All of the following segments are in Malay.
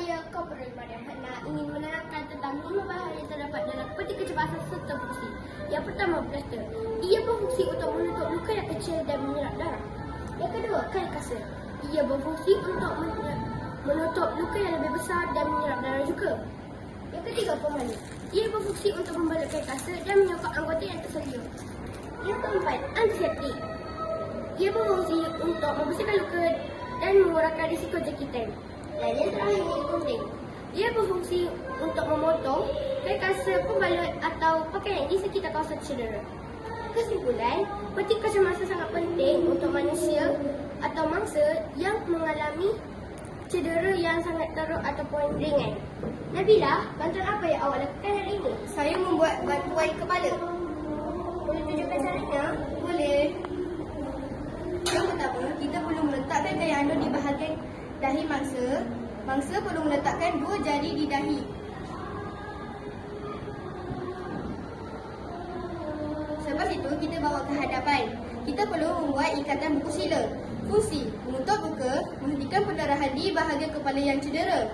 Saya Korporal Mariam Hana ingin menerangkan tentang 5 bahaya yang terdapat dalam peti kecemasan serta fungsi. Yang pertama, plaster. Ia berfungsi untuk menutup luka yang kecil dan menyerap darah. Yang kedua, kain kasar. Ia berfungsi untuk menutup luka yang lebih besar dan menyerap darah juga. Yang ketiga, pemanis. Ia berfungsi untuk membalut kain kasar dan menyokong anggota yang tersedia. Yang keempat, antiseptik. Ia berfungsi untuk membersihkan luka dan mengurangkan risiko jangkitan. Dan yang terakhir, gunting. Ia berfungsi untuk memotong kain kasar, pembalut atau pakaian di sekitar kawasan cedera. Kesimpulan, peti kecemasan sangat penting untuk manusia atau mangsa yang mengalami cedera yang sangat teruk ataupun ringan. Nabila, bantuan apa yang awak lakukan hari ini? Saya membuat bantuan kepala. Boleh tunjukkan caranya? Boleh. Yang pertama, kita perlu meletakkan kain anduk di bahagian dahi mangsa. Mangsa perlu meletakkan 2 jari di dahi. Selepas itu, kita bawa ke hadapan. Kita perlu membuat ikatan buku sila. Fungsi menutup luka, menghentikan pendarahan di bahagian kepala yang cedera.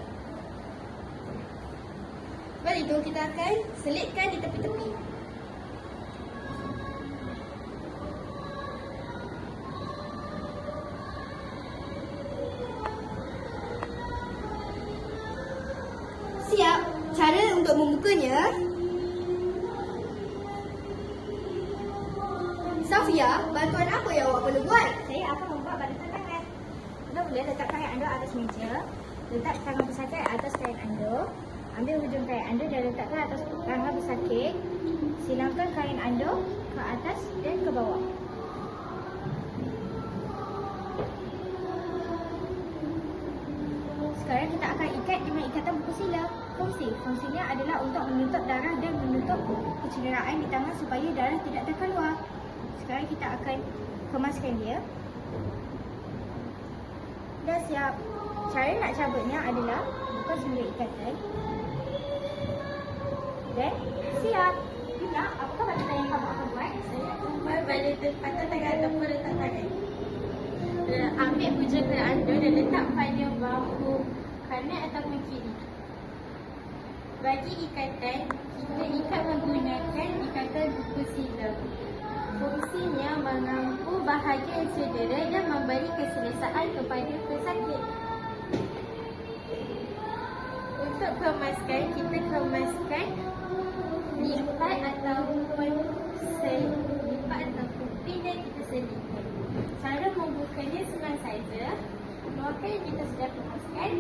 Lepas itu, kita akan selitkan di tepi-tepi. Siap. Cara untuk membukanya. Safia, bantuan apa yang awak perlu buat? Saya akan membuat barisan tangan. Mula-mula letak kain anduk atas meja. Letak tangan bersakit atas kain anduk. Ambil hujung kain anduk dan letakkan atas tangan bersakit. Silangkan kain anduk ke atas dan ke bawah. Sekarang kita akan ikat dengan ikatan buku sila. Fungsinya adalah untuk menutup darah dan menutup kecederaan di tangan supaya darah tidak terkeluar. Sekarang kita akan kemaskan dia. Dah siap. Cara nak cabutnya adalah buka semula ikatan. Dan siap. Bila, apakah barisan yang kamu akan buat? Saya membuat barisan patah tangan ataupun letak tangan. Ambil hujung kain anduk dan letak pada bahu kanan ataupun kiri. Bagi ikatan, kita ikat menggunakan ikatan buku sila. Fungsinya mengampu bahagian cedera dan memberi keselesaan kepada pesakit. Untuk kemaskan, kita kemaskan lipat ataupun pin dan kita selitkan. Cara membukanya senang saja. Keluarkan yang kita sudah kemaskan.